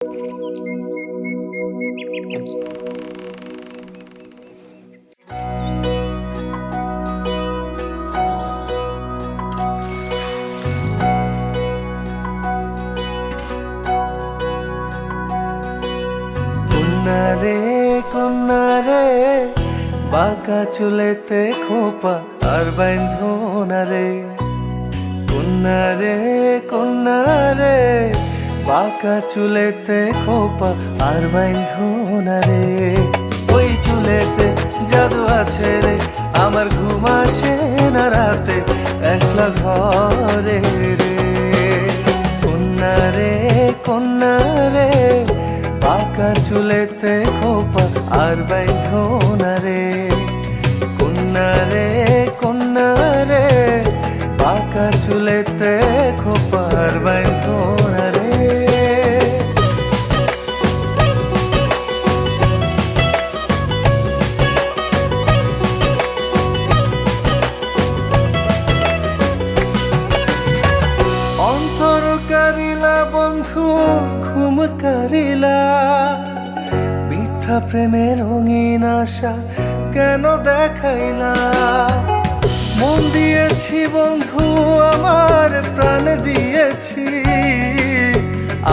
কন্যা রে বাঁকা চুলেতে খোপা আর বাইন্ধনা রে। কন্যা রে বাঁকা চুলেতে খোপা আর বাইন্ধনা রে। ওই চুলেতে জাদু আছে রে, আমার ঘুম আসে না রাতে একলা ঘরে রে। কন্যা রে বাঁকা চুলেতে খোপা আর বাইন্ধনা রে। কন্যা রে বাঁকা চুলেতে খোপা আর বাইন্ধনা রে। অন্তর কারিলা বন্ধু ঘুম কারিলা, মিথ্যা প্রেমের রঙিন আশা কেন দেখাইলা। মন দিয়েছি বন্ধু আমার প্রাণ দিয়েছি,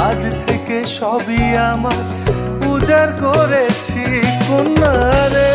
আজ থেকে সবই আমার উজাড় করেছি। কন্যা রে